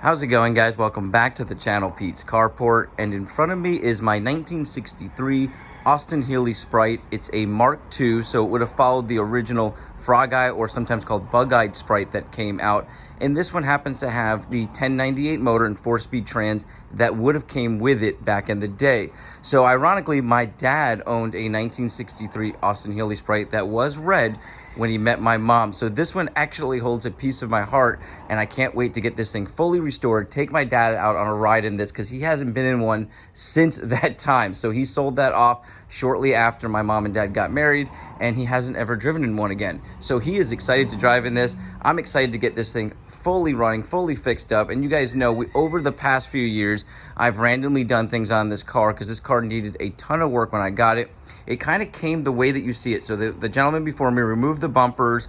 How's it going, guys? Welcome back to the channel, Pete's Carport, and in front of me is my 1963 Austin Healey Sprite. It's a Mark II, so it would have followed the original Frog Eye, or sometimes called Bug-Eyed Sprite, that came out. And this one happens to have the 1098 motor and 4-speed trans that would have came with it back in the day. So ironically, my dad owned a 1963 Austin Healey Sprite that was red when he met my mom. So this one actually holds a piece of my heart, and I can't wait to get this thing fully restored, take my dad out on a ride in this, because he hasn't been in one since that time. So he sold that off shortly after my mom and dad got married, and he hasn't ever driven in one again. So he is excited to drive in this. I'm excited to get this thing fully running, fully fixed up. And you guys know, over the past few years, I've randomly done things on this car because this car needed a ton of work when I got it. It kind of came the way that you see it. So the gentleman before me removed the bumpers,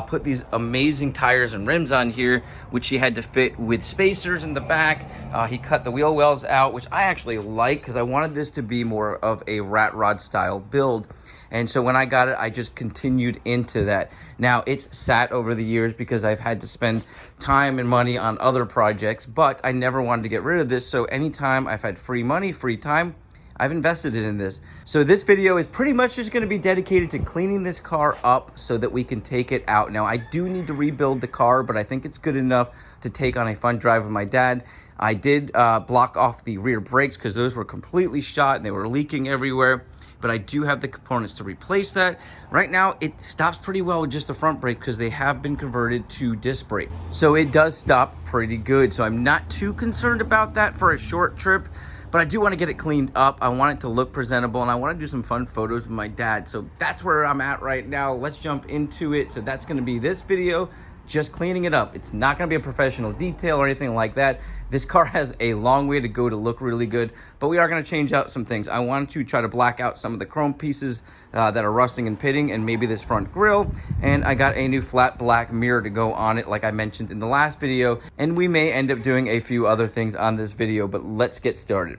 put these amazing tires and rims on here, which he had to fit with spacers in the back. He cut the wheel wells out, which I actually like because I wanted this to be more of a rat rod style build. And so when I got it, I just continued into that. Now, it's sat over the years because I've had to spend time and money on other projects, but I never wanted to get rid of this. So anytime I've had free money, free time, I've invested it in this. So this video is pretty much just gonna be dedicated to cleaning this car up so that we can take it out. Now, I do need to rebuild the car, but I think it's good enough to take on a fun drive with my dad. I did block off the rear brakes because those were completely shot and they were leaking everywhere. But I do have the components to replace that. Right now, it stops pretty well with just the front brake because they have been converted to disc brake. So it does stop pretty good. So I'm not too concerned about that for a short trip, but I do want to get it cleaned up. I want it to look presentable, and I want to do some fun photos with my dad. So that's where I'm at right now. Let's jump into it. So that's going to be this video, just cleaning it up. It's not going to be a professional detail or anything like that. This car has a long way to go to look really good, but we are going to change out some things. I wanted to try to black out some of the chrome pieces that are rusting and pitting, and maybe this front grille. And I got a new flat black mirror to go on it, like I mentioned in the last video. And we may end up doing a few other things on this video, but let's get started.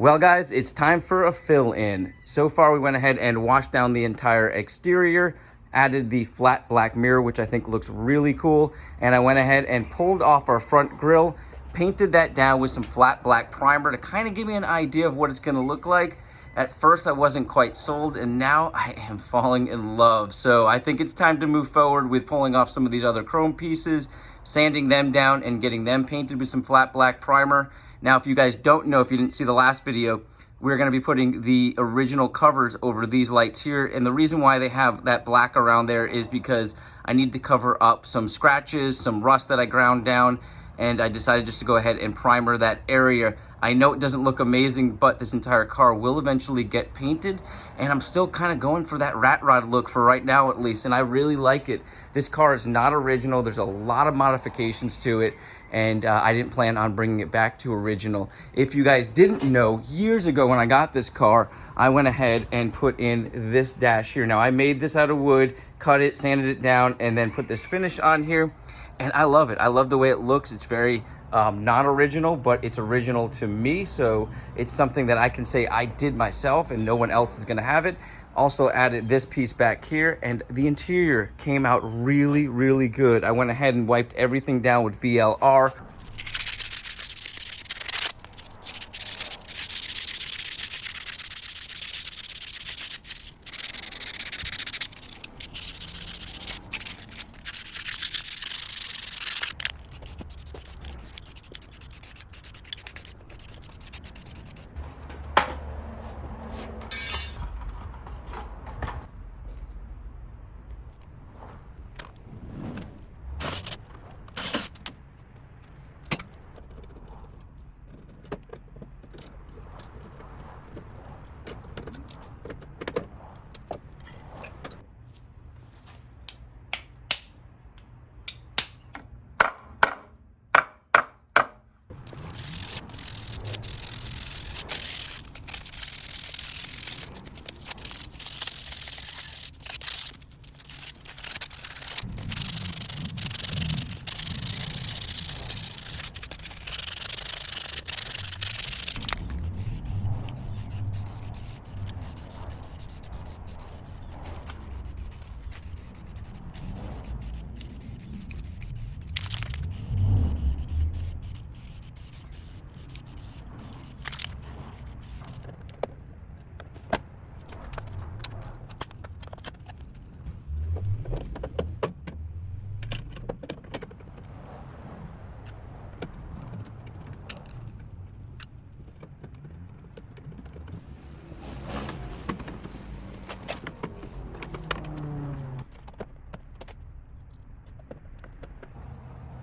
Well guys, it's time for a fill-in. So far we went ahead and washed down the entire exterior, added the flat black mirror, which I think looks really cool, and I went ahead and pulled off our front grille, painted that down with some flat black primer to kind of give me an idea of what it's going to look like. At first I wasn't quite sold, and now I am falling in love. So I think it's time to move forward with pulling off some of these other chrome pieces, sanding them down and getting them painted with some flat black primer. Now, if you guys don't know, if you didn't see the last video, we're going to be putting the original covers over these lights here. And the reason why they have that black around there is because I need to cover up some scratches, some rust that I ground down. And I decided just to go ahead and primer that area. I know it doesn't look amazing, but this entire car will eventually get painted. And I'm still kind of going for that rat rod look for right now, at least. And I really like it. This car is not original. There's a lot of modifications to it. And I didn't plan on bringing it back to original. If you guys didn't know, years ago when I got this car, I went ahead and put in this dash here. Now, I made this out of wood, cut it, sanded it down, and then put this finish on here. And I love it. I love the way it looks. It's very non-original, but it's original to me. So it's something that I can say I did myself and no one else is gonna have it. Also added this piece back here, and the interior came out really, really good. I went ahead and wiped everything down with VLR.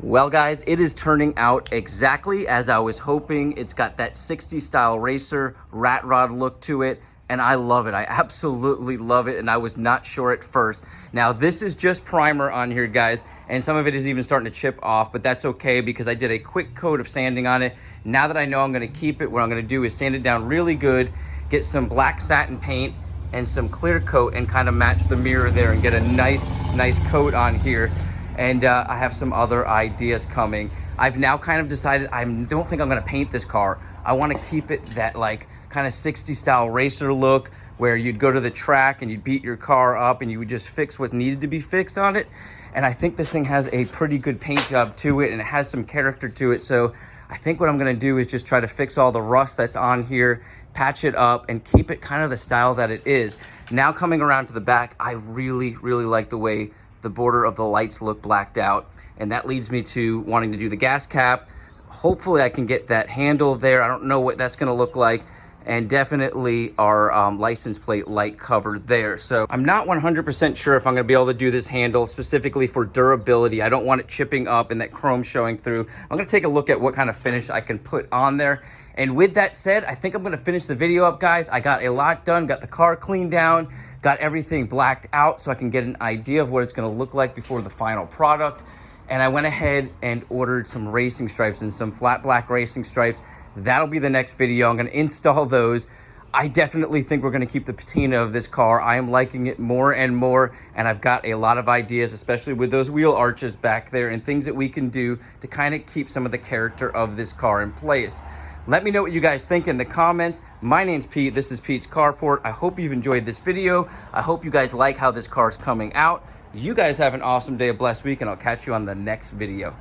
Well guys, it is turning out exactly as I was hoping. It's got that 60s style racer rat rod look to it, and I love it. I absolutely love it, and I was not sure at first. Now this is just primer on here, guys, and some of it is even starting to chip off, but that's okay because I did a quick coat of sanding on it. Now that I know I'm gonna keep it, what I'm gonna do is sand it down really good, get some black satin paint and some clear coat and kind of match the mirror there and get a nice coat on here. And I have some other ideas coming. I've now kind of decided I don't think I'm gonna paint this car. I wanna keep it that like kind of 60 style racer look where you'd go to the track and you'd beat your car up and you would just fix what needed to be fixed on it. And I think this thing has a pretty good paint job to it and it has some character to it. So I think what I'm gonna do is just try to fix all the rust that's on here, patch it up and keep it kind of the style that it is. Now coming around to the back, I really like the way the border of the lights look blacked out, and that leads me to wanting to do the gas cap. Hopefully I can get that handle there. I don't know what that's gonna look like, and definitely our license plate light cover there. So I'm not 100% sure if I'm gonna be able to do this handle specifically for durability. I don't want it chipping up and that chrome showing through. I'm gonna take a look at what kind of finish I can put on there. And with that said, I think I'm gonna finish the video up, guys. I got a lot done, got the car cleaned down, got everything blacked out so I can get an idea of what it's gonna look like before the final product. And I went ahead and ordered some racing stripes and some flat black racing stripes. That'll be the next video. I'm gonna install those. I definitely think we're gonna keep the patina of this car. I am liking it more and more, and I've got a lot of ideas, especially with those wheel arches back there and things that we can do to kind of keep some of the character of this car in place. Let me know what you guys think in the comments. My name's Pete. This is Pete's Carport. I hope you've enjoyed this video. I hope you guys like how this car is coming out. You guys have an awesome day, a blessed week, and I'll catch you on the next video.